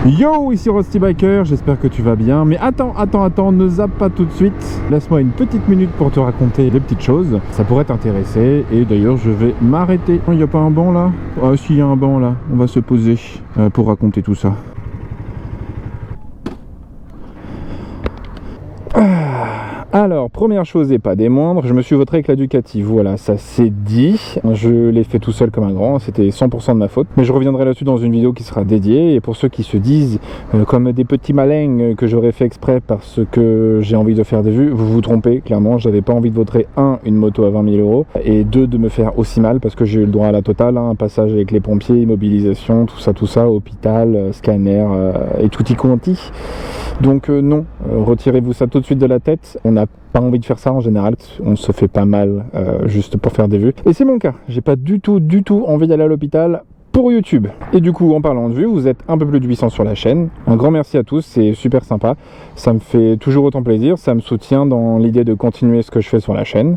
Yo, ici Rusty Biker, j'espère que tu vas bien. Mais attends, ne zappe pas tout de suite. Laisse-moi une petite minute pour te raconter des petites choses. Ça pourrait t'intéresser. Et d'ailleurs, je vais m'arrêter. Il n'y a pas un banc là? Ah si, il y a un banc là. On va se poser pour raconter tout ça. Alors, première chose et pas des moindres, je me suis vautré avec la Ducati, voilà, ça c'est dit. Je l'ai fait tout seul comme un grand, c'était 100% de ma faute. Mais je reviendrai là-dessus dans une vidéo qui sera dédiée. Et pour ceux qui se disent, comme des petits malins, que j'aurais fait exprès parce que j'ai envie de faire des vues, vous vous trompez, clairement. J'avais pas envie de vautrer, une moto à 20 000 €, et deux, de me faire aussi mal, parce que j'ai eu le droit à la totale, un passage avec les pompiers, immobilisation, tout ça, hôpital, scanner, et tutti quanti. Donc non, retirez-vous ça tout de suite de la tête. On n'a pas envie de faire ça en général, on se fait pas mal juste pour faire des vues. Et c'est mon cas, j'ai pas du tout envie d'aller à l'hôpital pour YouTube. Et du coup, en parlant de vues, vous êtes un peu plus de 800 sur la chaîne. Un grand merci à tous, c'est super sympa. Ça me fait toujours autant plaisir, ça me soutient dans l'idée de continuer ce que je fais sur la chaîne.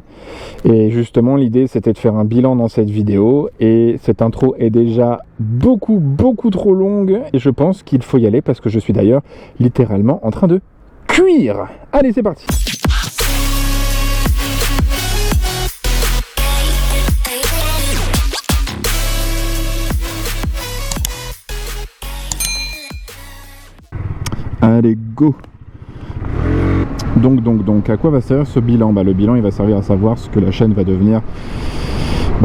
Et justement, l'idée, c'était de faire un bilan dans cette vidéo. Et cette intro est déjà beaucoup trop longue. Et je pense qu'il faut y aller parce que je suis d'ailleurs littéralement en train de cuire. Allez, c'est parti. Allez, go. Donc, à quoi va servir ce bilan? Le bilan, il va servir à savoir ce que la chaîne va devenir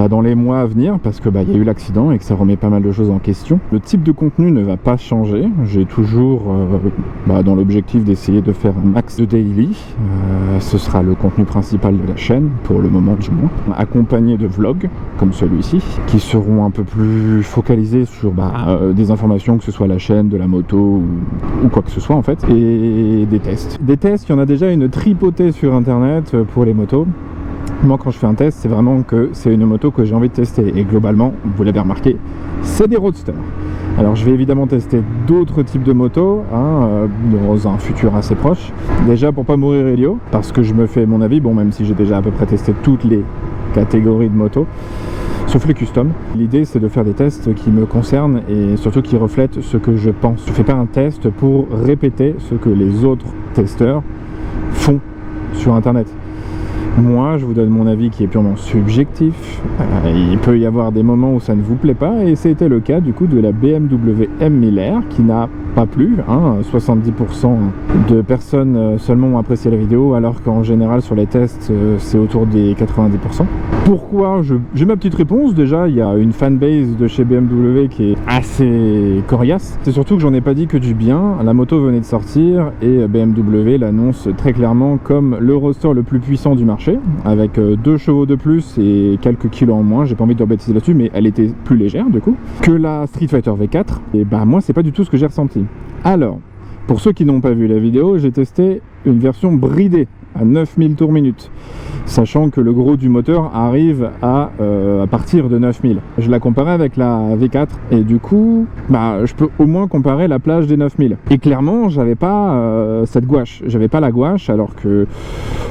dans les mois à venir, parce que y a eu l'accident et que ça remet pas mal de choses en question. Le type de contenu ne va pas changer. J'ai toujours dans l'objectif d'essayer de faire un max de daily. Ce sera le contenu principal de la chaîne, pour le moment du moins, accompagné de vlogs comme celui-ci, qui seront un peu plus focalisés sur des informations, que ce soit la chaîne, de la moto ou quoi que ce soit en fait, et des tests. Des tests, il y en a déjà une tripotée sur internet pour les motos. Moi, quand je fais un test, c'est vraiment que c'est une moto que j'ai envie de tester. Et globalement, vous l'avez remarqué, c'est des roadsters. Alors, je vais évidemment tester d'autres types de motos dans un futur assez proche. Déjà, pour pas mourir idiot, parce que je me fais mon avis, même si j'ai déjà à peu près testé toutes les catégories de motos, sauf les custom. L'idée, c'est de faire des tests qui me concernent et surtout qui reflètent ce que je pense. Je fais pas un test pour répéter ce que les autres testeurs font sur Internet. Moi, je vous donne mon avis qui est purement subjectif. Il peut y avoir des moments où ça ne vous plaît pas, et c'était le cas du coup de la BMW M1000R qui n'a pas plu. 70% de personnes seulement ont apprécié la vidéo, alors qu'en général sur les tests c'est autour des 90%. Pourquoi? J'ai ma petite réponse. Déjà, il y a une fanbase de chez BMW qui est assez coriace. C'est surtout que j'en ai pas dit que du bien. La moto venait de sortir et BMW l'annonce très clairement comme le roadster le plus puissant du marché, avec 2 chevaux de plus et quelques kilos en moins. J'ai pas envie de rebêtiser là-dessus, mais elle était plus légère du coup que la Street Fighter V4. Et moi, c'est pas du tout ce que j'ai ressenti. Alors, pour ceux qui n'ont pas vu la vidéo, j'ai testé une version bridée à 9000 tours minute, sachant que le gros du moteur arrive à partir de 9000. Je la comparais avec la V4 et du coup je peux au moins comparer la plage des 9000. Et clairement, j'avais pas cette gouache, j'avais pas la gouache, alors que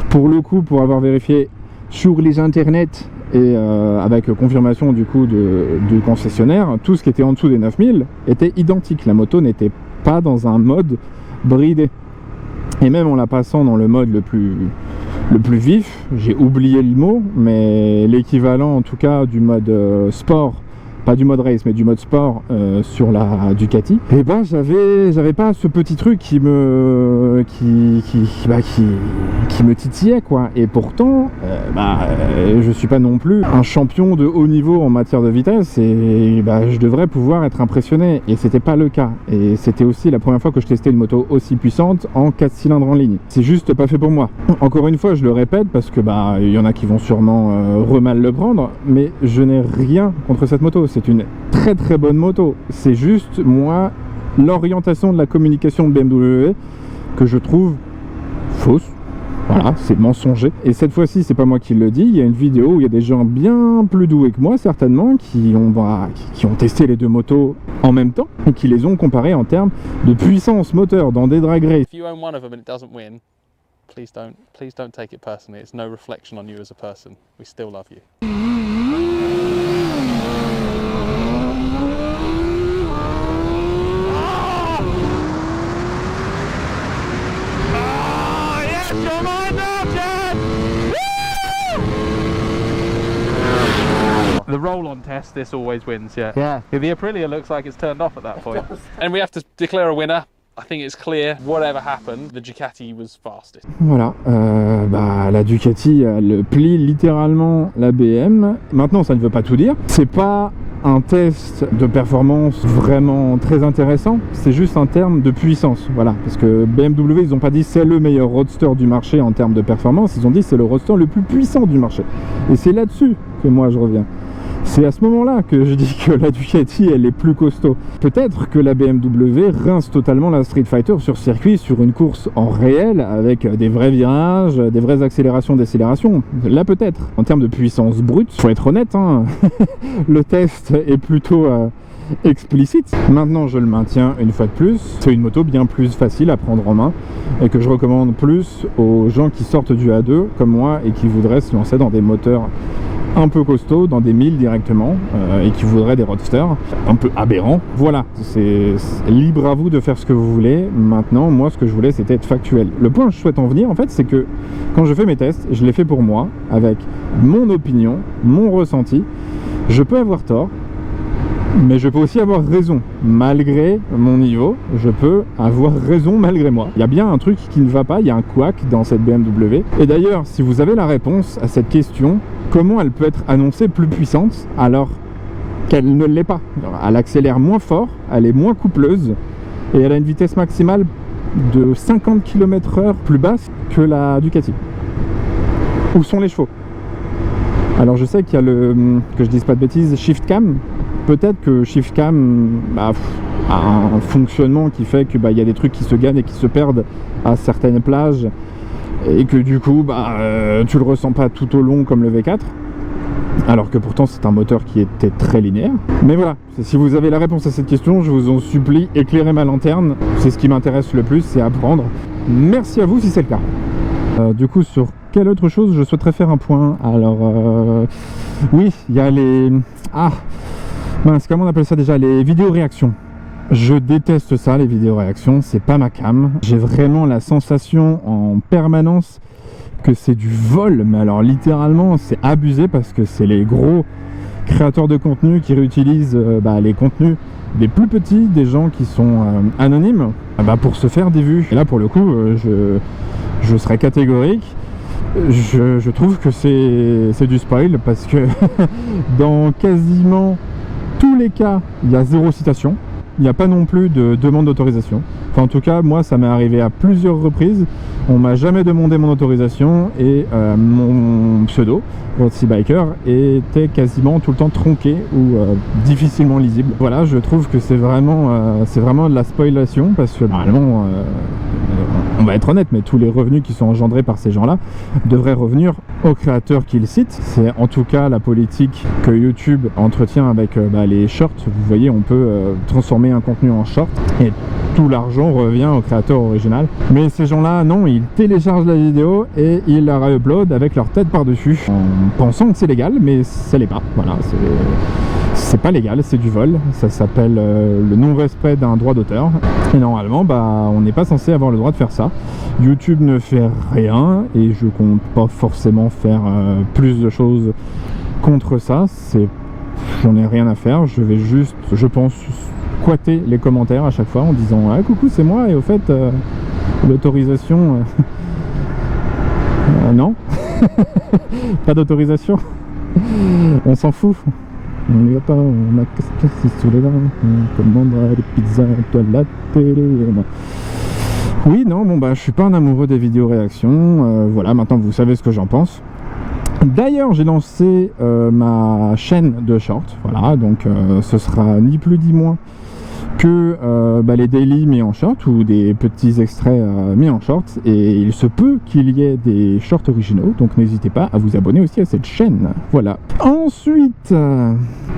pour le coup, pour avoir vérifié sur les internets et avec confirmation du coup du concessionnaire, tout ce qui était en dessous des 9000 était identique. La moto n'était pas dans un mode bridé. Et même en la passant dans le mode le plus vif, j'ai oublié le mot, mais l'équivalent en tout cas du mode sport, pas du mode race mais du mode sport sur la Ducati, et j'avais pas ce petit truc qui me titillait quoi. Et pourtant je suis pas non plus un champion de haut niveau en matière de vitesse, et je devrais pouvoir être impressionné, et c'était pas le cas. Et c'était aussi la première fois que je testais une moto aussi puissante en 4 cylindres en ligne. C'est juste pas fait pour moi. Encore une fois, je le répète parce que il y en a qui vont sûrement mal le prendre, mais je n'ai rien contre cette moto. C'est une très bonne moto. C'est juste, moi, l'orientation de la communication de BMW que je trouve fausse. Voilà, c'est mensonger. Et cette fois-ci, c'est pas moi qui le dis. Il y a une vidéo où il y a des gens bien plus doués que moi, certainement, qui ont testé les deux motos en même temps et qui les ont comparées en termes de puissance moteur dans des drag races. If you own one of them and it doesn't win, please don't take it personally. It's no reflection on you as a person. We still love you. The roll-on test, this always wins, yeah. Yeah. The Aprilia looks like it's turned off at that point. And we have to declare a winner. I think it's clear, whatever happened, the Ducati was fastest. Voilà, la Ducati, elle plie littéralement la BM. Maintenant, ça ne veut pas tout dire. C'est pas un test de performance vraiment très intéressant, c'est juste un terme de puissance, voilà, parce que BMW, ils n'ont pas dit c'est le meilleur roadster du marché en termes de performance, ils ont dit c'est le roadster le plus puissant du marché, et c'est là-dessus que moi je reviens. C'est à ce moment-là que je dis que la Ducati, elle est plus costaud. Peut-être que la BMW rince totalement la Street Fighter sur circuit, sur une course en réel, avec des vrais virages, des vraies accélérations, décélérations. Là, peut-être. En termes de puissance brute, faut être honnête, hein, le test est plutôt explicite. Maintenant, je le maintiens une fois de plus. C'est une moto bien plus facile à prendre en main et que je recommande plus aux gens qui sortent du A2, comme moi, et qui voudraient se lancer dans des moteurs un peu costaud, dans des 1000 directement, et qui voudraient des roadsters un peu aberrants. Voilà, c'est libre à vous de faire ce que vous voulez. Maintenant, moi, ce que je voulais, c'était être factuel. Le point que je souhaite en venir, en fait, c'est que quand je fais mes tests, je les fais pour moi, avec mon opinion, mon ressenti. Je peux avoir tort, mais je peux aussi avoir raison. Malgré mon niveau, je peux avoir raison malgré moi. Il y a bien un truc qui ne va pas, il y a un couac dans cette BMW. Et d'ailleurs, si vous avez la réponse à cette question, comment elle peut être annoncée plus puissante alors qu'elle ne l'est pas? Elle accélère moins fort, elle est moins coupleuse, et elle a une vitesse maximale de 50 km/h plus basse que la Ducati. Où sont les chevaux? Alors je sais qu'il y a que je dise pas de bêtises, Shift Cam. Peut-être que Shift Cam a un fonctionnement qui fait que il y a des trucs qui se gagnent et qui se perdent à certaines plages, et que du coup tu le ressens pas tout au long comme le V4, alors que pourtant c'est un moteur qui était très linéaire. Mais voilà, si vous avez la réponse à cette question, je vous en supplie, éclairez ma lanterne, c'est ce qui m'intéresse le plus, c'est apprendre. Merci à vous si c'est le cas. Du coup, sur quelle autre chose je souhaiterais faire un point? Alors oui, il y a les comment on appelle ça déjà, les vidéos réactions. Je déteste ça, les vidéos réactions, c'est pas ma cam. J'ai vraiment la sensation en permanence que c'est du vol, mais alors littéralement c'est abusé, parce que c'est les gros créateurs de contenu qui réutilisent les contenus des plus petits, des gens qui sont anonymes, pour se faire des vues. Et là pour le coup, je serais catégorique. Je trouve que c'est du spoil, parce que dans quasiment tous les cas, il y a zéro citation. Il n'y a pas non plus de demande d'autorisation. Enfin, en tout cas, moi, ça m'est arrivé à plusieurs reprises. On m'a jamais demandé mon autorisation, et mon pseudo, Roadster Biker, était quasiment tout le temps tronqué ou difficilement lisible. Voilà, je trouve que c'est vraiment de la spoilation, parce que normalement, on va être honnête, mais tous les revenus qui sont engendrés par ces gens-là devraient revenir aux créateurs qu'ils citent. C'est en tout cas la politique que YouTube entretient avec les shorts. Vous voyez, on peut transformer un contenu en short, et tout l'argent revient au créateur original. Mais ces gens-là, non, ils téléchargent la vidéo et ils la réuploadent avec leur tête par-dessus, en pensant que c'est légal, mais ça l'est pas. Voilà, c'est pas légal, c'est du vol. Ça s'appelle le non-respect d'un droit d'auteur. Et normalement, on n'est pas censé avoir le droit de faire ça. YouTube ne fait rien, et je compte pas forcément faire plus de choses contre ça. J'en ai rien à faire. Je vais juste, je pense, squatter les commentaires à chaque fois en disant « Ah, coucou, c'est moi, et au fait, l'autorisation... non, pas d'autorisation. On s'en fout. On n'y va pas, on a cassé sous les dents, on commandera des pizzas à la télé. Oui, non, je suis pas un amoureux des vidéos réactions. Voilà, maintenant vous savez ce que j'en pense. D'ailleurs, j'ai lancé ma chaîne de shorts. Voilà, donc ce sera ni plus ni moins que les daily mis en short, ou des petits extraits mis en short, et il se peut qu'il y ait des shorts originaux, donc n'hésitez pas à vous abonner aussi à cette chaîne. Voilà. Ensuite,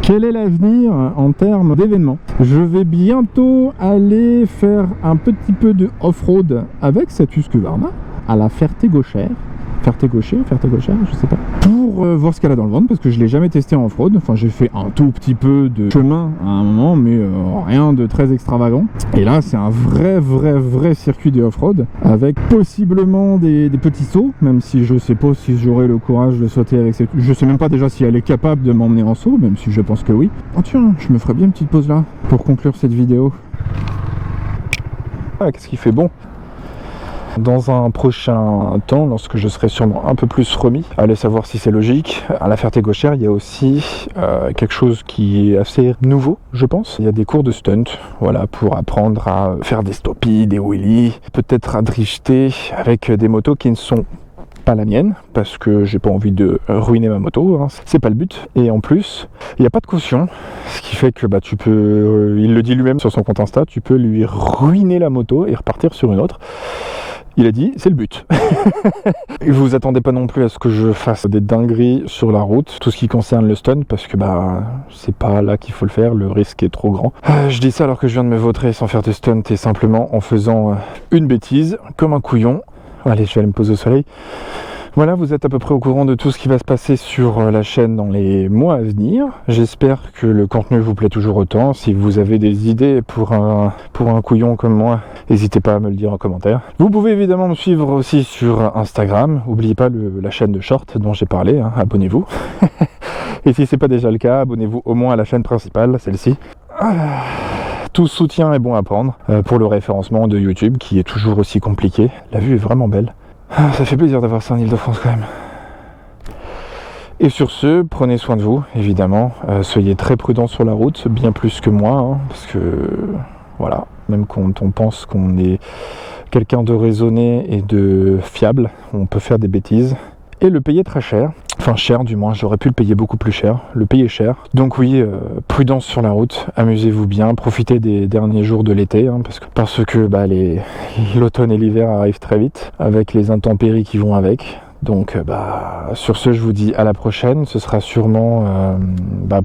quel est l'avenir en termes d'événements? Je vais bientôt aller faire un petit peu de off-road avec cette Husqvarna à la Ferté-Gauchère, je sais pas, pour pour voir ce qu'elle a dans le ventre, parce que je l'ai jamais testé en off-road. Enfin, j'ai fait un tout petit peu de chemin à un moment, mais rien de très extravagant. Et là, c'est un vrai circuit de off-road, avec possiblement des petits sauts, même si je sais pas si j'aurai le courage de sauter avec cette... Je sais même pas déjà si elle est capable de m'emmener en saut, même si je pense que oui. Oh tiens, je me ferais bien une petite pause là, pour conclure cette vidéo. Ah, qu'est-ce qui fait bon? Dans un prochain temps, lorsque je serai sûrement un peu plus remis, allez savoir si c'est logique, à la Ferté-Gauchère, il y a aussi quelque chose qui est assez nouveau, je pense. Il y a des cours de stunt, voilà, pour apprendre à faire des stoppies, des wheelies, peut-être à drifter avec des motos qui ne sont pas la mienne, parce que j'ai pas envie de ruiner ma moto, hein. C'est pas le but. Et en plus, il n'y a pas de caution, ce qui fait que bah, tu peux, il le dit lui-même sur son compte Insta, tu peux lui ruiner la moto et repartir sur une autre. Il a dit, c'est le but. Et vous attendez pas non plus à ce que je fasse des dingueries sur la route, tout ce qui concerne le stunt, parce que bah c'est pas là qu'il faut le faire, le risque est trop grand. Je dis ça alors que je viens de me vautrer sans faire de stunt et simplement en faisant une bêtise, comme un couillon. Allez, je vais aller me poser au soleil. Voilà, vous êtes à peu près au courant de tout ce qui va se passer sur la chaîne dans les mois à venir. J'espère que le contenu vous plaît toujours autant. Si vous avez des idées pour un couillon comme moi, n'hésitez pas à me le dire en commentaire. Vous pouvez évidemment me suivre aussi sur Instagram. N'oubliez pas la chaîne de short dont j'ai parlé, hein, abonnez-vous. Et si c'est pas déjà le cas, abonnez-vous au moins à la chaîne principale, celle-ci. Tout soutien est bon à prendre pour le référencement de YouTube qui est toujours aussi compliqué. La vue est vraiment belle. Ça fait plaisir d'avoir ça en Ile-de-France quand même. Et sur ce, prenez soin de vous, évidemment. Soyez très prudents sur la route, bien plus que moi, hein, parce que voilà, même quand on pense qu'on est quelqu'un de raisonné et de fiable, on peut faire des bêtises. Et le payer très cher. Enfin cher du moins, j'aurais pu le payer beaucoup plus cher. Le payer cher. Donc oui, prudence sur la route, amusez-vous bien, profitez des derniers jours de l'été, hein, parce que bah, l'automne et l'hiver arrivent très vite, avec les intempéries qui vont avec. Donc bah, sur ce, je vous dis à la prochaine. Ce sera sûrement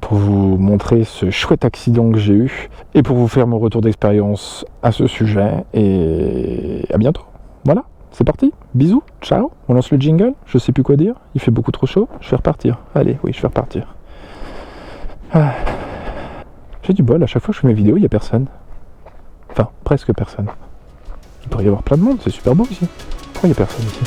pour vous montrer ce chouette accident que j'ai eu, et pour vous faire mon retour d'expérience à ce sujet, et à bientôt. Voilà. C'est parti, bisous, ciao, on lance le jingle, je sais plus quoi dire, il fait beaucoup trop chaud, je vais repartir. Allez, oui, je vais repartir. J'ai du bol, à chaque fois que je fais mes vidéos, il n'y a personne. Enfin, presque personne. Il pourrait y avoir plein de monde, c'est super beau ici. Pourquoi il n'y a personne ici ?